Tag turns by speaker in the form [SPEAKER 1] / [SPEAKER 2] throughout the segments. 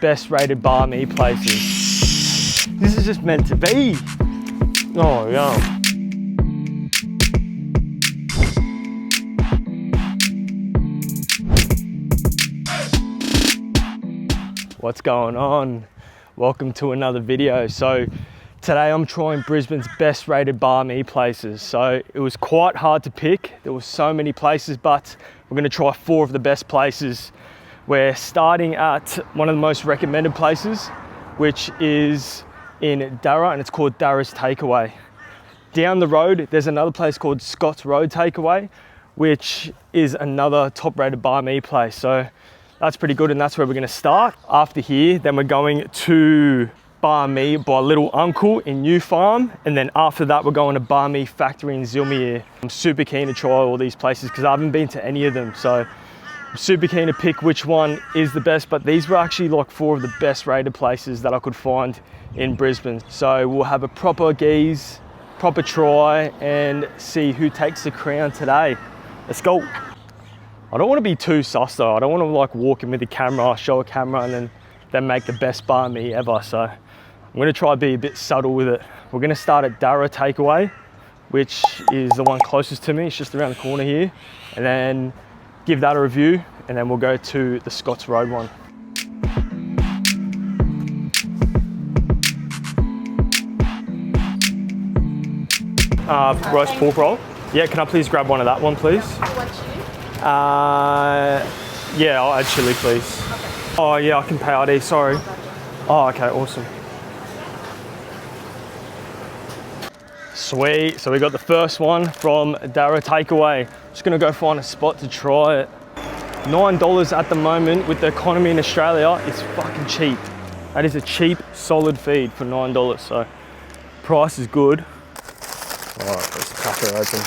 [SPEAKER 1] best rated Banh Mi places. This is just meant to be. Oh, yeah. What's going on? Welcome to another video. So today I'm trying Brisbane's best rated Banh Mi places. So it was quite hard to pick. There were so many places, but we're gonna try 4 of the best places. We're starting at one of the most recommended places, which is in Darra, and it's called Darra's Takeaway. Down the road, there's another place called Scott's Road Takeaway, which is another top rated Banh Mi place. So that's pretty good, and that's where we're gonna start. After here, then we're going to Banh Mi by Little Uncle in New Farm, and then after that, we're going to Banh Mi Factory in Zilmere. I'm super keen to try all these places because I haven't been to any of them, so I'm super keen to pick which one is the best, but these were actually like 4 of the best rated places that I could find in Brisbane. So we'll have a proper gaze, proper try, and see who takes the crown today. Let's go. I don't want to be too sus though. I don't want to like walk in with the camera, show a camera, and then make the best Banh Mi ever. So I'm going to try to be a bit subtle with it. We're going to start at Darra Takeaway, which is the one closest to me. It's just around the corner here. And then give that a review, and then we'll go to the Scott's Road one. Roast pork roll. Yeah, can I please grab one of that one, please? Yeah, I'll add chili, please. Okay. Oh yeah, I can pay ID, sorry. Oh, okay, awesome. Sweet, so we got the first one from Darra Takeaway. Just gonna go find a spot to try it. $9 at the moment with the economy in Australia. It's fucking cheap. That is a cheap, solid feed for $9, so price is good. All right, let's crack it open.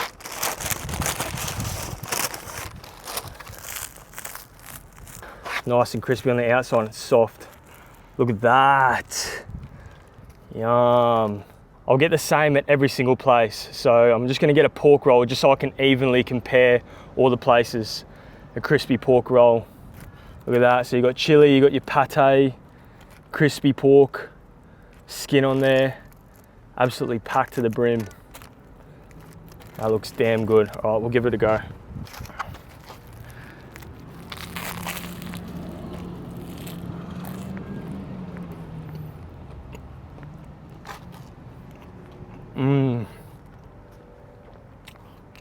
[SPEAKER 1] Nice and crispy on the outside, it's soft. Look at that. Yum. I'll get the same at every single place. So I'm just gonna get a pork roll just so I can evenly compare all the places. A crispy pork roll. Look at that. So you got chili, you got your pate, crispy pork, skin on there. Absolutely packed to the brim. That looks damn good. All right, we'll give it a go.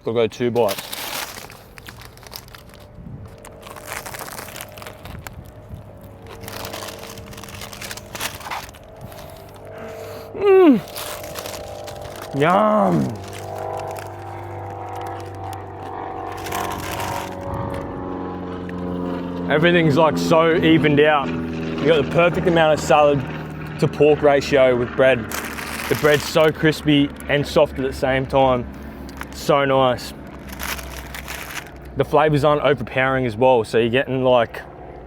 [SPEAKER 1] I'll go 2 bites. Yum. Everything's like so evened out. You got the perfect amount of salad to pork ratio with bread. The bread's so crispy and soft at the same time. So nice. The flavors aren't overpowering as well, so you're getting like,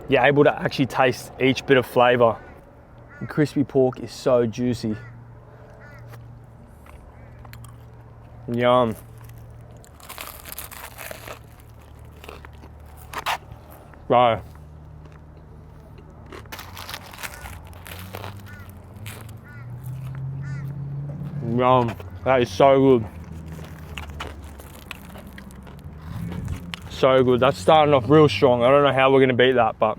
[SPEAKER 1] you're able to actually taste each bit of flavor. The crispy pork is so juicy. Yum. Right. Yum. That is so good. So good. That's starting off real strong. I don't know how we're gonna beat that, but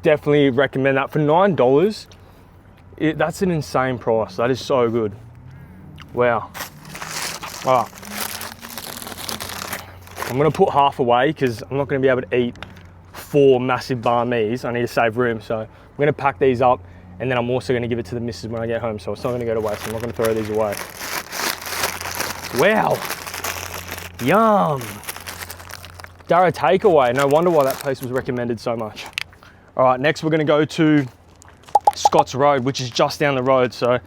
[SPEAKER 1] definitely recommend that for $9. That's an insane price. That is so good. Wow. All right. I'm gonna put half away because I'm not gonna be able to eat 4 massive Banh Mi's. I need to save room, so I'm gonna pack these up, and then I'm also gonna give it to the missus when I get home, so it's not gonna go to waste. I'm not gonna throw these away. Wow. Yum. Darra Takeaway. No wonder why that place was recommended so much. All right, next we're gonna go to Scott's Road, which is just down the road. So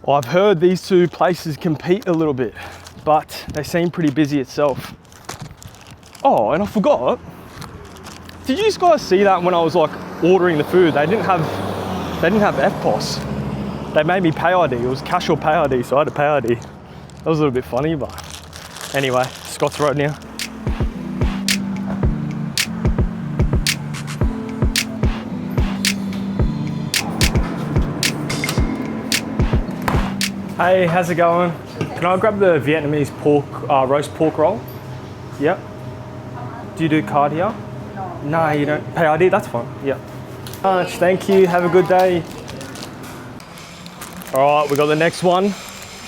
[SPEAKER 1] I've heard these 2 places compete a little bit, but they seem pretty busy itself. Oh, and I forgot. Did you guys see that when I was like ordering the food? They didn't have FPOS. They made me pay ID. It was cash or pay ID, so I had to pay ID. That was a little bit funny, but anyway, Scott's Road now. Hey, how's it going? Can I grab the Vietnamese pork, roast pork roll? Yep. Do you do card here? No. No, you don't. Pay ID, that's fine. Yep. Much, thank you. Have a good day. All right, we got the next one.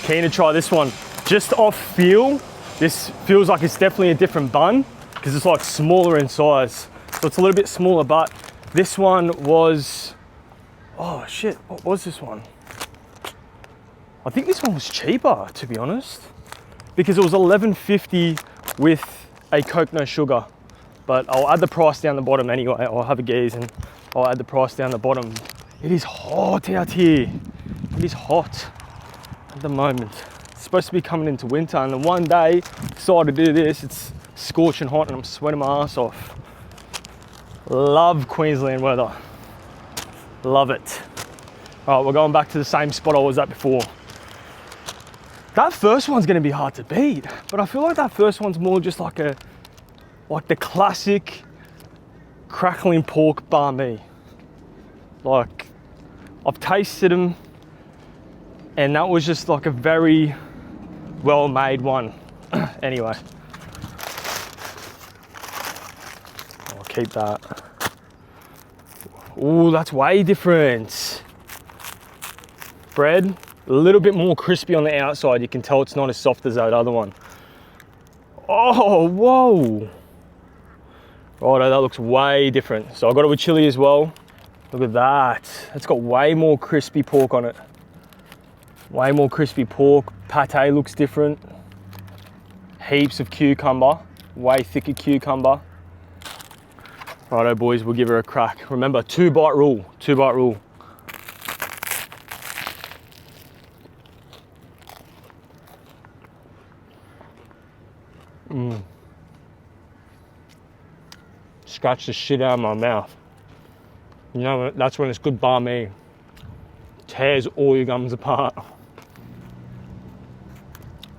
[SPEAKER 1] Keen to try this one. Just off feel, this feels like it's definitely a different bun because it's like smaller in size. So it's a little bit smaller, but this one was, oh shit, what was this one? I think this one was cheaper, to be honest, because it was $11.50 with a Coke no sugar. But I'll add the price down the bottom anyway. I'll have a gaze and I'll add the price down the bottom. It is hot out here. It is hot at the moment. It's supposed to be coming into winter, and then one day decided to do this. It's scorching hot and I'm sweating my ass off. Love Queensland weather. Love it. All right, we're going back to the same spot I was at before. That first one's gonna be hard to beat, but I feel like that first one's more just like the classic crackling pork banh mi. Like, I've tasted them, and that was just like a very well-made one. Anyway, I'll keep that. Ooh, that's way different. Bread. A little bit more crispy on the outside. You can tell it's not as soft as that other one. Oh, whoa. Righto, that looks way different. So I got it with chili as well. Look at that. It's got way more crispy pork on it. Way more crispy pork. Pate looks different. Heaps of cucumber. Way thicker cucumber. Righto, boys, we'll give her a crack. Remember, 2-bite rule. 2-bite rule. Scratch the shit out of my mouth. You know, that's when it's good banh mi. Tears all your gums apart.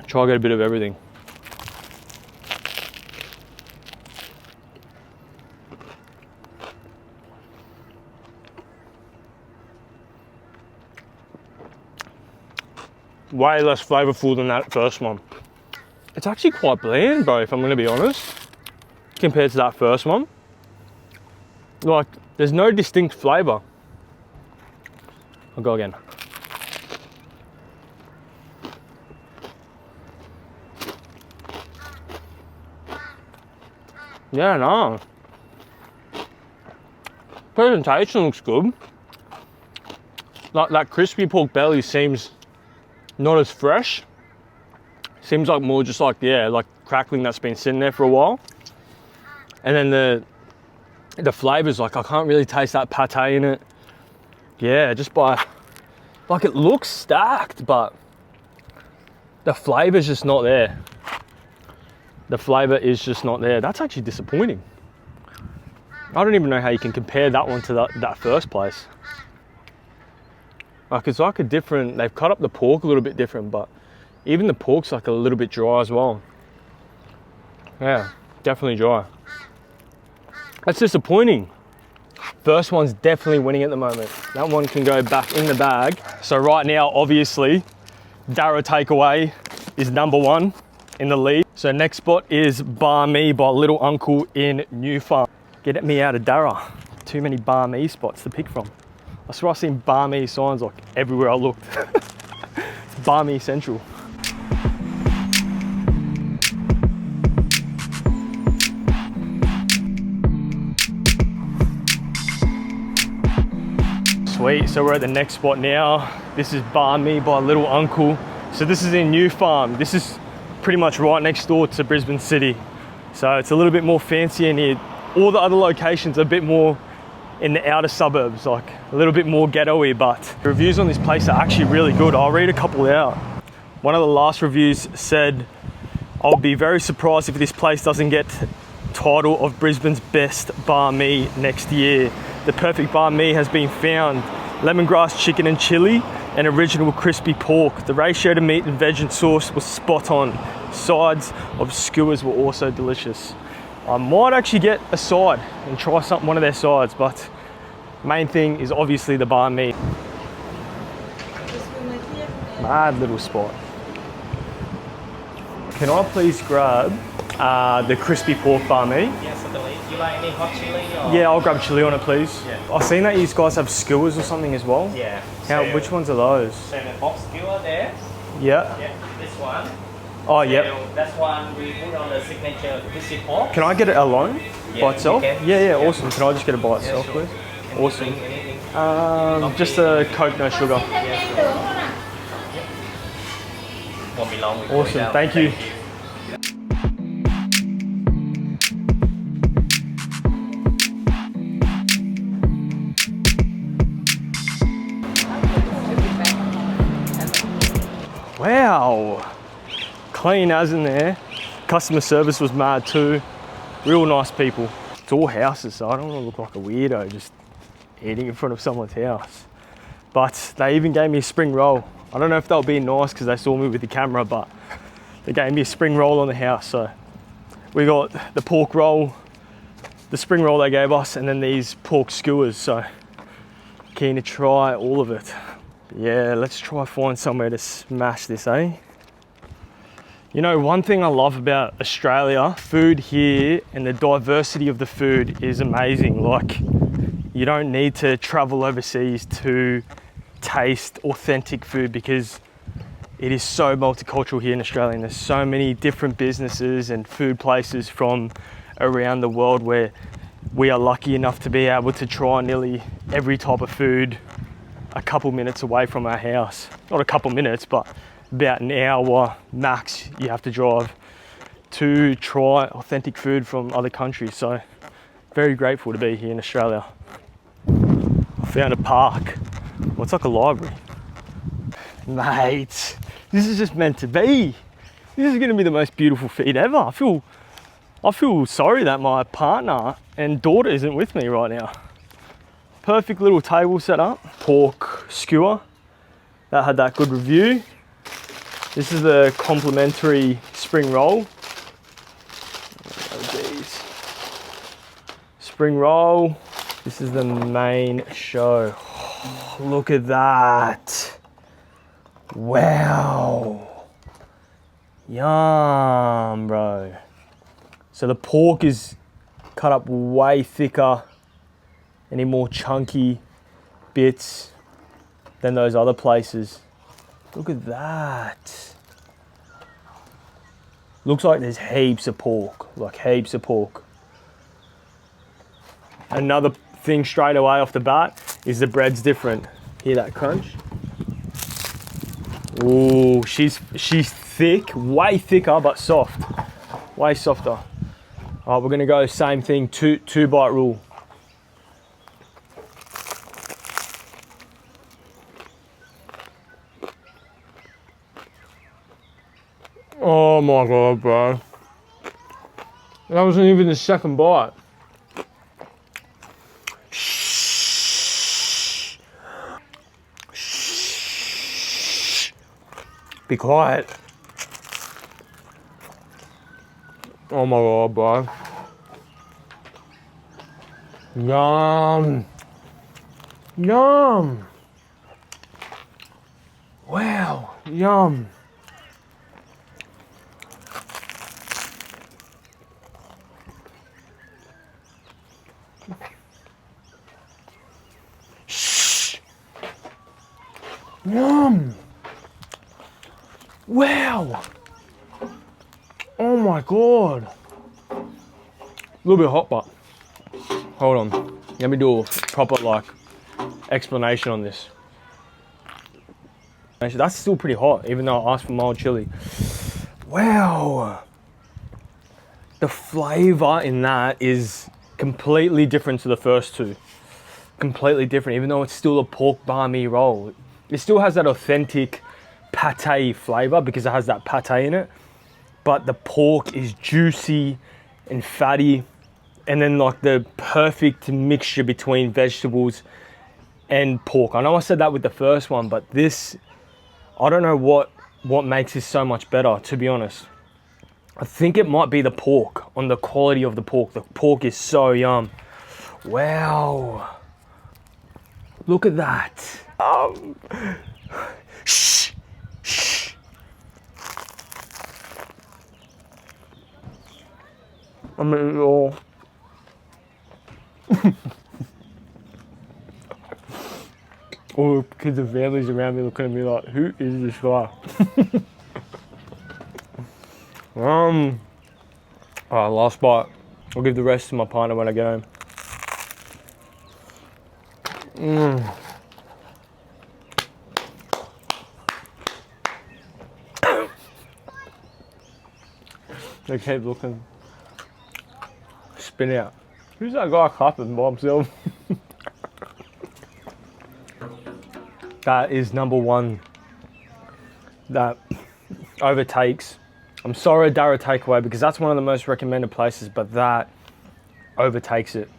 [SPEAKER 1] Try to get a bit of everything. Way less flavorful than that first one. It's actually quite bland, bro, if I'm gonna be honest, compared to that first one. Like, there's no distinct flavor. I'll go again. Yeah, no. Presentation looks good. Like, that crispy pork belly seems not as fresh. Seems like more just like, yeah, like crackling that's been sitting there for a while. And then the flavors, like I can't really taste that pate in it. Yeah, just by, like it looks stacked, but the flavor's just not there. The flavor is just not there. That's actually disappointing. I don't even know how you can compare that one to that first place. Like it's like a different, they've cut up the pork a little bit different, but even the pork's like a little bit dry as well. Yeah, definitely dry. That's disappointing. First one's definitely winning at the moment. That one can go back in the bag. So right now, obviously, Darra Takeaway is #1 in the lead. So next spot is Banh Mi by Little Uncle in New Farm. Get me out of Darra. Too many Banh Mi spots to pick from. I swear I've seen Banh Mi signs like everywhere I looked. It's Banh Mi Central. Sweet, so we're at the next spot now. This is Banh Mi by Little Uncle. So this is in New Farm. This is pretty much right next door to Brisbane City. So it's a little bit more fancy in here. All the other locations are a bit more in the outer suburbs, like a little bit more ghetto-y, but the reviews on this place are actually really good. I'll read a couple out. One of the last reviews said, "I'll be very surprised if this place doesn't get title of Brisbane's best banh mi next year. The perfect banh mi has been found. Lemongrass chicken and chili and original crispy pork. The ratio to meat and veg and sauce was spot on. Sides of skewers were also delicious." I might actually get a side and try one of their sides, but main thing is obviously the banh mi. Mad little spot. Can I please grab the crispy pork banh mi?
[SPEAKER 2] Yes, certainly. Do you like any hot chili? Or?
[SPEAKER 1] Yeah, I'll grab chili on it, please.
[SPEAKER 2] Yeah.
[SPEAKER 1] I've seen that you guys have skewers or something as well.
[SPEAKER 2] Yeah.
[SPEAKER 1] Which ones are those?
[SPEAKER 2] So the box skewer there.
[SPEAKER 1] Yeah.
[SPEAKER 2] Yeah, this one.
[SPEAKER 1] Oh, yep.
[SPEAKER 2] So that's one we put on the signature crispy pork.
[SPEAKER 1] Can I get it alone?
[SPEAKER 2] Yeah,
[SPEAKER 1] by itself?
[SPEAKER 2] you can.
[SPEAKER 1] Yeah, awesome. Can I just get it by itself,
[SPEAKER 2] sure.
[SPEAKER 1] please?
[SPEAKER 2] Any
[SPEAKER 1] Awesome.
[SPEAKER 2] drink, anything?
[SPEAKER 1] Just a Coke, no sugar.
[SPEAKER 2] Yeah, sure. Won't be long.
[SPEAKER 1] Awesome, thank you. Wow, clean as in there. Customer service was mad too. Real nice people. It's all houses, so I don't want to look like a weirdo just eating in front of someone's house. But they even gave me a spring roll. I don't know if they'll be nice because they saw me with the camera, but they gave me a spring roll on the house. So we got the pork roll, the spring roll they gave us, and then these pork skewers. So keen to try all of it. Yeah, let's try find somewhere to smash this, eh? You know, one thing I love about Australia, food here and the diversity of the food is amazing. Like, you don't need to travel overseas to taste authentic food because it is so multicultural here in Australia, and there's so many different businesses and food places from around the world where we are lucky enough to be able to try nearly every type of food a couple minutes away from our house. Not a couple minutes, but about an hour max you have to drive to try authentic food from other countries. So very grateful to be here in Australia. I found a park. Well, it's like a library. Mate, this is just meant to be. This is gonna be the most beautiful feed ever. I feel sorry that my partner and daughter isn't with me right now. Perfect little table set up. Pork skewer, that had that good review. This is the complimentary spring roll. Oh geez. Spring roll. This is the main show. Oh, look at that. Wow. Yum, bro. So the pork is cut up way thicker, any more chunky bits than those other places. Look at that. Looks like there's heaps of pork, like heaps of pork. Another thing straight away off the bat is the bread's different. Hear that crunch? Ooh, she's thick, way thicker, but soft. Way softer. All right, we're gonna go same thing, two bite rule. Oh my God, bro. That wasn't even the second bite. Shh. Shh. Be quiet. Oh my God, bro. Yum. Yum. Wow, yum. Shh. Yum. Wow. Oh my God. A little bit hot, but hold on. Let me do a proper explanation on this. That's still pretty hot, even though I asked for mild chili. Wow. The flavor in that is completely different to the first two. Completely different, even though it's still a pork banh mi roll. It still has that authentic pate flavor because it has that pate in it. But the pork is juicy and fatty, and then the perfect mixture between vegetables and pork. I know I said that with the first one, but this, I don't know what makes this so much better, to be honest. I think it might be the pork, on the quality of the pork. The pork is so yum. Wow. Look at that. Shh. I'm eating it all. All the kids and families around me looking at me like, who is this guy? Alright, last bite. I'll give the rest to my partner when I get home. They keep looking. Spin out. Who's that guy clapping by himself? That is number one that overtakes. I'm sorry, Darra Takeaway, because that's one of the most recommended places, but that overtakes it.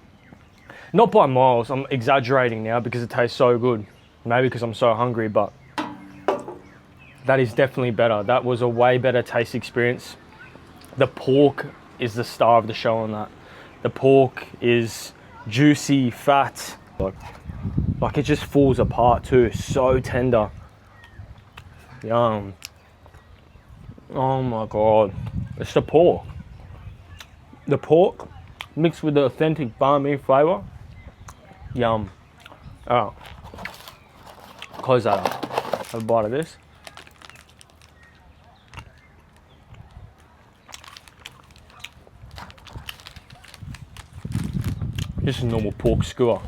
[SPEAKER 1] Not by miles, I'm exaggerating now because it tastes so good. Maybe because I'm so hungry, but that is definitely better. That was a way better taste experience. The pork is the star of the show on that. The pork is juicy, fat. Like it just falls apart too, so tender. Yum. Oh my God. It's the pork. The pork mixed with the authentic banh mi flavor. Yum. Alright. Close that up. Have a bite of this. Just a normal pork skewer.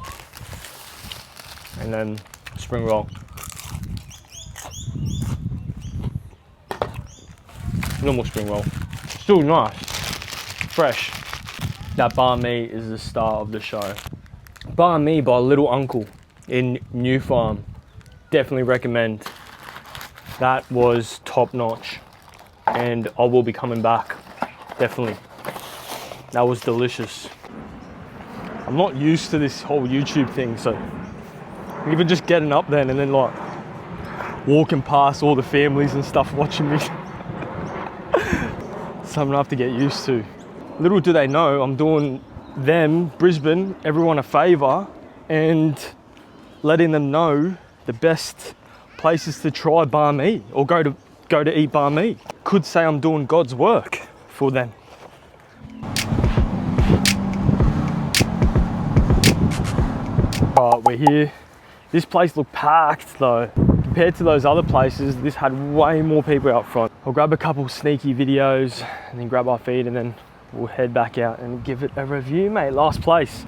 [SPEAKER 1] And then spring roll. Normal spring roll. Still nice. Fresh. That banh mi is the star of the show. Banh Mi by Little Uncle in New Farm. Definitely recommend. That was top notch. And I will be coming back. Definitely. That was delicious. I'm not used to this whole YouTube thing, so even just getting up then and then like walking past all the families and stuff watching me. Something I have to get used to. Little do they know, I'm doing them, Brisbane, everyone a favour and letting them know the best places to try banh mi or go to eat banh mi. Could say I'm doing God's work for them. Alright, we're here. This place looked packed though. Compared to those other places, this had way more people out front. I'll grab a couple sneaky videos and then grab our feed and then we'll head back out and give it a review, mate. Last place.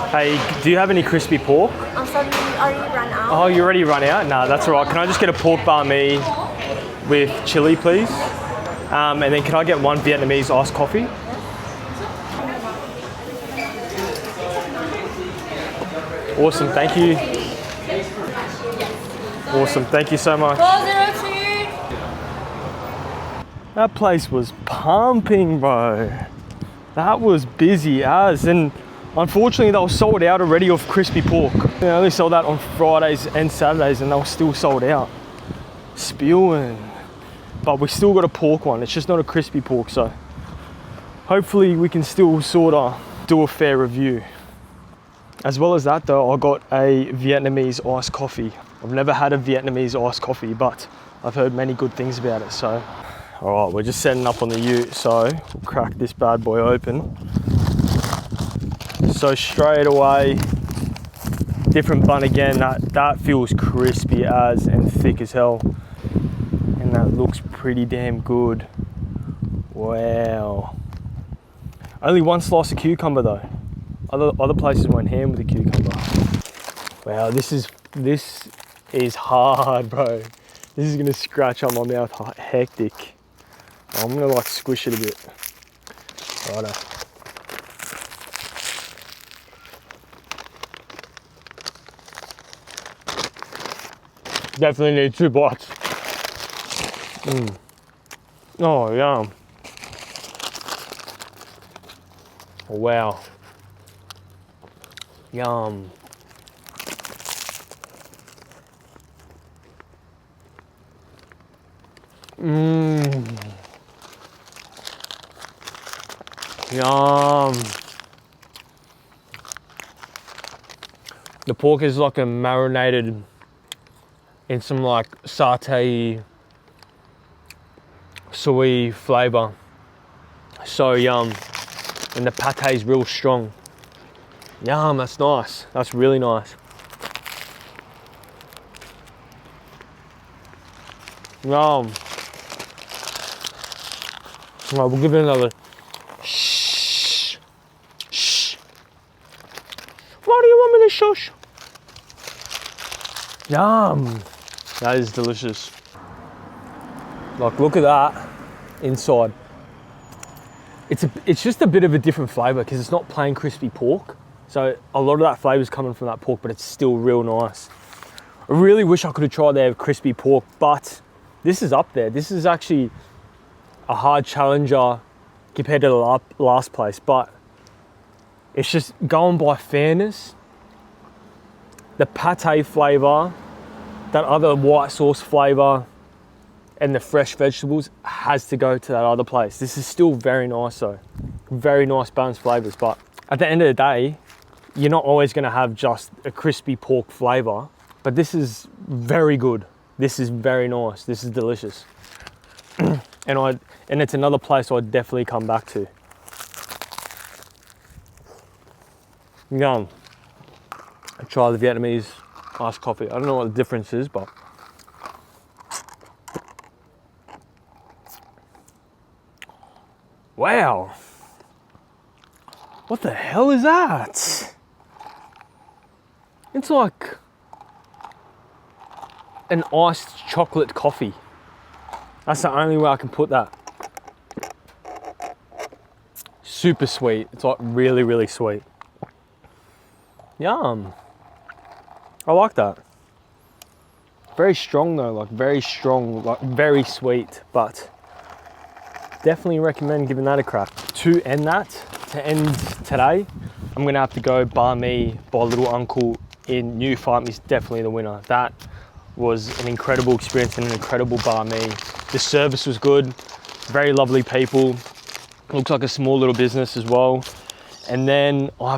[SPEAKER 1] Hey, do you have any crispy pork?
[SPEAKER 3] I'm sorry, you already run out.
[SPEAKER 1] Oh, you already run out? Nah, that's all right. Can I just get a pork banh mi with chili, please? And then can I get one Vietnamese iced coffee? Awesome, thank you. Awesome, thank you so much.
[SPEAKER 3] 402.
[SPEAKER 1] That place was pumping, bro. That was busy as, and unfortunately they were sold out already of crispy pork. They only sold that on Fridays and Saturdays and they were still sold out. Spewing. But we still got a pork one, it's just not a crispy pork, so hopefully we can still sort of do a fair review. As well as that though, I got a Vietnamese iced coffee. I've never had a Vietnamese iced coffee, but I've heard many good things about it, so. All right, we're just setting up on the ute, so we'll crack this bad boy open. So straight away, different bun again, that feels crispy as and thick as hell. And that looks pretty damn good. Wow. Only one slice of cucumber though. Other places went ham with the cucumber. Wow, this is hard, bro. This is gonna scratch on my mouth hectic. I'm gonna like squish it a bit. Righto. Definitely need 2 bites. Oh, yum. Wow. Yum. Yum. The pork is like a marinated in some like satay, soy flavor. So yum. And the pate's real strong. Yum, that's nice. That's really nice. Yum. Right, we'll give it another. Shh. Shh. Why do you want me to shush? Yum. That is delicious. Like, look at that inside. It's just a bit of a different flavour because it's not plain crispy pork. So a lot of that flavour is coming from that pork, but it's still real nice. I really wish I could have tried their crispy pork, but this is up there. This is actually a hard challenger compared to the last place, but it's just going by fairness. The pate flavour, that other white sauce flavour, and the fresh vegetables has to go to that other place. This is still very nice though. Very nice balanced flavors, but at the end of the day, you're not always gonna have just a crispy pork flavor, but this is very good. This is very nice. This is delicious. And it's another place I'd definitely come back to. Yum. I try the Vietnamese iced coffee. I don't know what the difference is, but wow. What the hell is that? It's like an iced chocolate coffee. That's the only way I can put that. Super sweet. It's like really, really sweet. Yum. I like that. Very strong though, like very strong, like very sweet, but definitely recommend giving that a crack. To end today, I'm gonna have to go Banh Mi by Little Uncle in New Farm is definitely the winner. That was an incredible experience and an incredible Banh Mi. The service was good, very lovely people. Looks like a small little business as well. And then I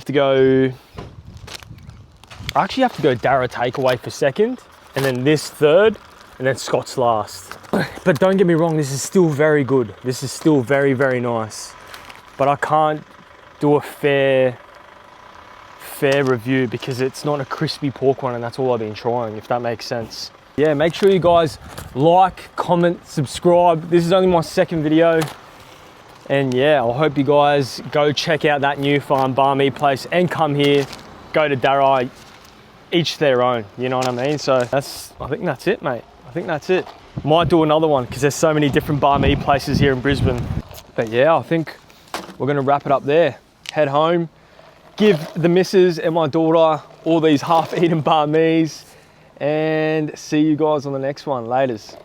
[SPEAKER 1] actually have to go Darra Takeaway for second, and then this third, and then Scott's last. But don't get me wrong, this is still very good. This is still very, very nice. But I can't do a fair review because it's not a crispy pork one, and that's all I've been trying, if that makes sense. Yeah, make sure you guys like, comment, subscribe. This is only my second video. And yeah, I hope you guys go check out that New Farm Banh Mi place and come here, go to Darra, each their own, you know what I mean? So I think that's it, mate. I think that's it. Might do another one because there's so many different Banh Mi places here in Brisbane. But yeah, I think we're gonna wrap it up there. Head home, give the missus and my daughter all these half-eaten Banh Mi's, and see you guys on the next one. Laters.